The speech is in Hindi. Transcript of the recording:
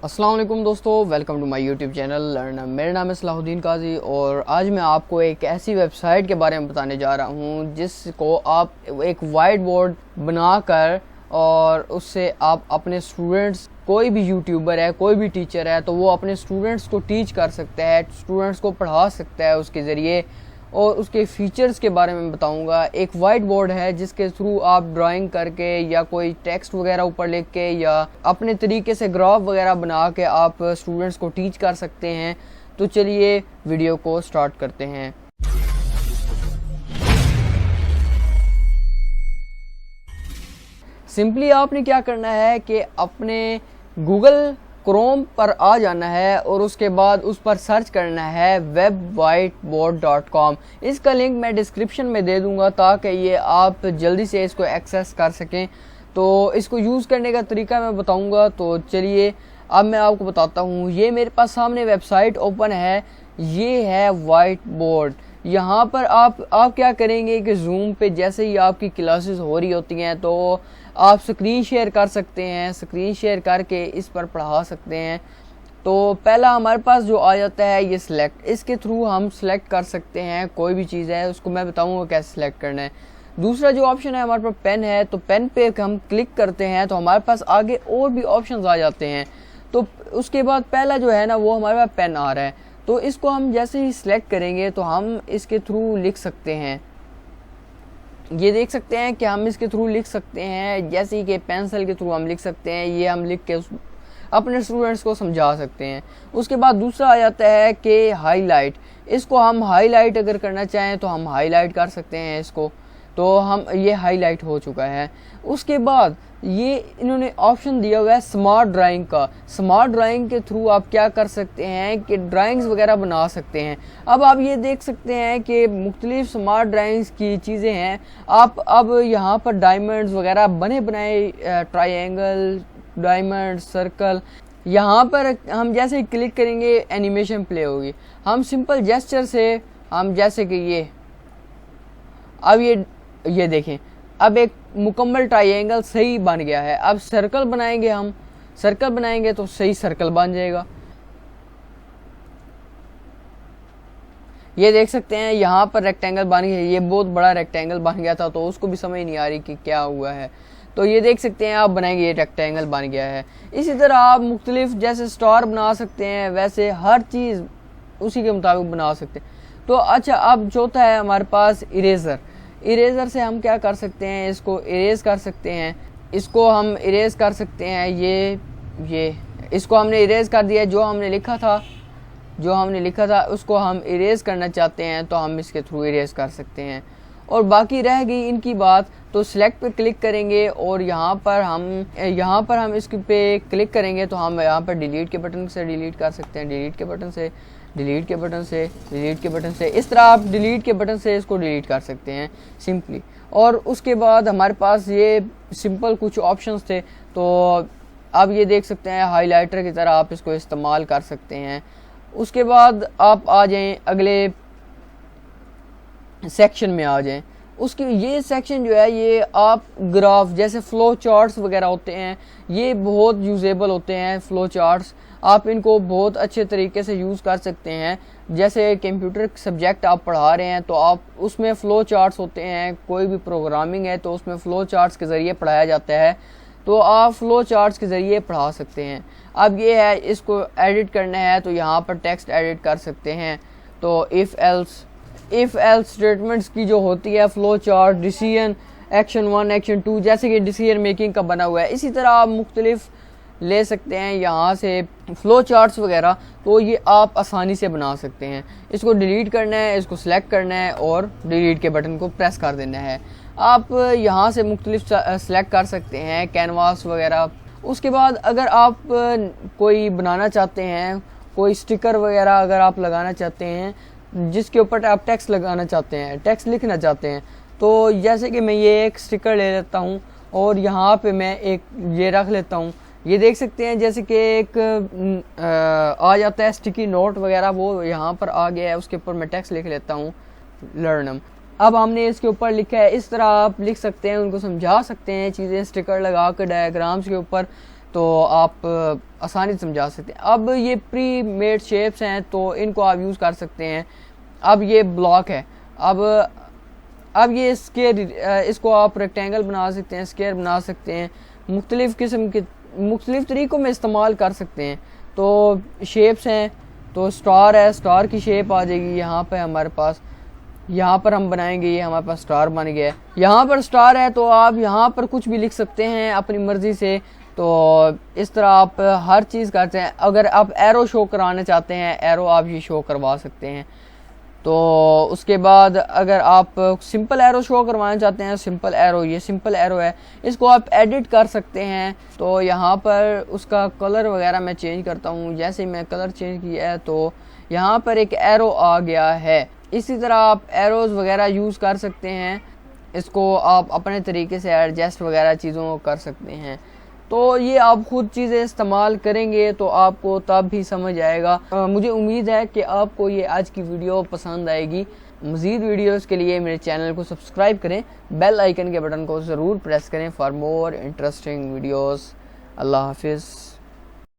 अस्सलाम वालेकुम दोस्तों, welcome to my YouTube channel learner. मेरा नाम है सलाहुद्दीन काजी और आज मैं आपको एक ऐसी वेबसाइट के बारे में बताने जा रहा हूं जिसको आप एक वाइट बोर्ड बनाकर और उससे आप अपने स्टूडेंट्स, कोई भी यूट्यूबर है, कोई भी टीचर है, तो वो अपने स्टूडेंट्स को टीच कर सकता है, स्टूडेंट्स को पढ़ा सकता है उसके ज़रिए। और उसके फीचर्स के बारे में बताऊंगा। एक वाइट बोर्ड है जिसके थ्रू आप ड्राइंग करके या कोई टेक्स्ट वगैरह ऊपर लिख के या अपने तरीके से ग्राफ वगैरह बना के आप स्टूडेंट्स को टीच कर सकते हैं। तो चलिए वीडियो को स्टार्ट करते हैं। सिंपली आपने क्या करना है कि अपने गूगल क्रोम पर आ जाना है और उसके बाद उस पर सर्च करना है webwhiteboard.com। इसका लिंक मैं डिस्क्रिप्शन में दे दूंगा ताकि ये आप जल्दी से इसको एक्सेस कर सकें। तो इसको यूज़ करने का तरीका मैं बताऊंगा। तो चलिए अब मैं आपको बताता हूँ। ये मेरे पास सामने वेबसाइट ओपन है, ये है वाइट बोर्ड। यहाँ पर आप क्या करेंगे कि जूम पे जैसे ही आपकी क्लासेस हो रही होती हैं तो आप स्क्रीन शेयर कर सकते हैं, स्क्रीन शेयर करके इस पर पढ़ा सकते हैं। तो पहला हमारे पास जो आ जाता है ये सिलेक्ट, इसके थ्रू हम सिलेक्ट कर सकते हैं कोई भी चीज़ है, उसको मैं बताऊंगा कैसे सिलेक्ट करना है। दूसरा जो ऑप्शन है हमारे पास पेन है, तो पेन पे हम क्लिक करते हैं तो हमारे पास आगे और भी ऑप्शंस आ जाते हैं। तो उसके बाद पहला जो है ना वो हमारे पास पेन आ रहा है, तो इसको हम जैसे ही सिलेक्ट करेंगे तो हम इसके थ्रू लिख सकते हैं। ये देख सकते हैं कि हम इसके थ्रू लिख सकते हैं, जैसे ही कि पेंसिल के थ्रू हम लिख सकते हैं। ये हम लिख के अपने स्टूडेंट्स को समझा सकते हैं। उसके बाद दूसरा आ जाता है कि हाईलाइट। इसको हम हाईलाइट अगर करना चाहें तो हम हाईलाइट कर सकते हैं इसको। तो हम ये हाईलाइट हो चुका है। उसके बाद ये इन्होंने ऑप्शन दिया हुआ है स्मार्ट ड्राइंग का। स्मार्ट ड्राइंग के थ्रू आप क्या कर सकते हैं कि ड्राइंग्स वगैरह बना सकते हैं। अब आप ये देख सकते हैं कि मुख्तलिफ स्मार्ट ड्राइंग्स की चीज़ें हैं। आप अब यहाँ पर डायमंड्स वगैरह बने बनाए, ट्रायंगल, डायमंड, सर्कल, यहाँ पर हम जैसे ही क्लिक करेंगे एनिमेशन प्ले होगी। हम सिंपल जेस्चर से हम जैसे कि ये अब ये देखें, अब एक मुकम्मल ट्रायंगल सही बन गया है। अब सर्कल बनाएंगे, हम सर्कल बनाएंगे तो सही सर्कल बन जाएगा। ये देख सकते हैं यहाँ पर रेक्टेंगल बन गया, ये बहुत बड़ा रेक्टेंगल बन गया था तो उसको भी समझ नहीं आ रही कि क्या हुआ है। तो ये देख सकते हैं आप बनाएंगे, ये रेक्टेंगल बन गया है। इसी तरह आप मुख्तलिफ जैसे स्टार बना सकते हैं, वैसे हर चीज़ उसी के मुताबिक बना सकते हैं। तो अच्छा, अब चौथा है हमारे पास इरेज़र। इरेज़र से हम क्या कर सकते हैं, इसको इरेज कर सकते हैं। इसको हम इरेज कर सकते हैं। ये इसको हमने इरेज कर दिया। जो हमने लिखा था उसको हम इरेज करना चाहते हैं तो हम इसके थ्रू इरेज कर सकते हैं। और बाकी रह गई इनकी बात, तो सिलेक्ट पे क्लिक करेंगे और यहाँ पर हम इसके पे क्लिक करेंगे तो हम यहाँ पर डिलीट के बटन से डिलीट कर सकते हैं, डिलीट के बटन से, डिलीट के बटन से, डिलीट के बटन से। इस तरह आप डिलीट के बटन से इसको डिलीट कर सकते हैं सिंपली। और उसके बाद हमारे पास ये सिंपल कुछ ऑप्शंस थे। तो अब ये देख सकते हैं हाइलाइटर की तरह आप इसको इस्तेमाल कर सकते हैं। उसके बाद आप आ जाएं अगले सेक्शन में आ जाएं। उसके ये सेक्शन जो है ये आप ग्राफ जैसे फ़्लो चार्ट्स वगैरह होते हैं, ये बहुत यूजेबल होते हैं फ़्लो चार्ट्स। आप इनको बहुत अच्छे तरीके से यूज़ कर सकते हैं। जैसे कंप्यूटर सब्जेक्ट आप पढ़ा रहे हैं तो आप उसमें फ़्लो चार्ट्स होते हैं, कोई भी प्रोग्रामिंग है तो उसमें फ़्लो चार्ट्स के ज़रिए पढ़ाया जाता है, तो आप फ़्लो चार्ट्स के ज़रिए पढ़ा सकते हैं। अब ये है, इसको एडिट करना है तो यहाँ पर टेक्स्ट एडिट कर सकते हैं। तो इफ़ एल्स स्टेटमेंट्स की जो होती है flow chart, decision, action 1, action 2, जैसे कि डिसीजन मेकिंग का बना हुआ है, इसी तरह आप मुख्तलिफ ले सकते हैं यहाँ से फ़्लो चार्ट्स वगैरह। तो ये आप आसानी से बना सकते हैं। इसको डिलीट करना है, इसको सिलेक्ट करना है और डिलीट के बटन को प्रेस कर देना है। आप यहाँ से मुख्तलिफ सेलेक्ट कर सकते हैं, कैनवास वगैरह। उसके बाद अगर आप कोई बनाना चाहते हैं, कोई स्टिकर वगैरह अगर आप लगाना चाहते हैं जिसके ऊपर आप टेक्स्ट लगाना चाहते हैं, टेक्स्ट लिखना चाहते हैं, तो जैसे कि मैं ये एक स्टिकर ले लेता हूँ और यहाँ पे मैं एक ये रख लेता हूँ। ये देख सकते हैं जैसे कि एक आ जाता है स्टिकी नोट वगैरह, वो यहाँ पर आ गया है। उसके ऊपर मैं टेक्स्ट लिख लेता हूँ लर्नम। अब हमने इसके ऊपर लिखा है, इस तरह आप लिख सकते हैं, उनको समझा सकते हैं चीज़ें स्टिकर लगा कर डायग्राम्स के ऊपर। तो आप आसानी से समझा सकते हैं। अब ये प्री मेड शेप्स हैं तो इनको आप यूज़ कर सकते हैं। अब ये ब्लॉक है, अब ये स्केयर, इसको आप रेक्टेंगल बना सकते हैं, स्केयर बना सकते हैं, मुख्तलिफ़ किस्म के मुख्तलिफ़ तरीक़ों में इस्तेमाल कर सकते हैं। तो शेप्स हैं, तो स्टार है, स्टार की शेप आ जाएगी यहाँ पे हमारे पास, यहाँ पर हम बनाएंगे, ये हमारे पास स्टार बन गया है। यहाँ पर स्टार है तो आप यहाँ पर कुछ भी लिख सकते हैं अपनी मर्ज़ी से। तो इस तरह आप हर चीज़ करते हैं। अगर आप एरो शो कराना चाहते हैं, एरो आप ये शो करवा सकते हैं। तो उसके बाद अगर आप सिंपल एरो शो करवाना चाहते हैं, सिंपल एरो, ये सिंपल एरो है, इसको आप एडिट कर सकते हैं। तो यहाँ पर उसका कलर वगैरह मैं चेंज करता हूँ। जैसे मैं कलर चेंज किया है तो यहाँ पर एक एरो आ गया है। इसी तरह आप एरोज़ वगैरह यूज़ कर सकते हैं, इसको आप अपने तरीके से एडजस्ट वगैरह चीज़ों को कर सकते हैं। तो ये आप खुद चीज़ें इस्तेमाल करेंगे तो आपको तब भी समझ आएगा। मुझे उम्मीद है कि आपको ये आज की वीडियो पसंद आएगी। मज़ीद वीडियोस के लिए मेरे चैनल को सब्सक्राइब करें, बेल आइकन के बटन को ज़रूर प्रेस करें फॉर मोर इंटरेस्टिंग वीडियोस। अल्लाह हाफिज़।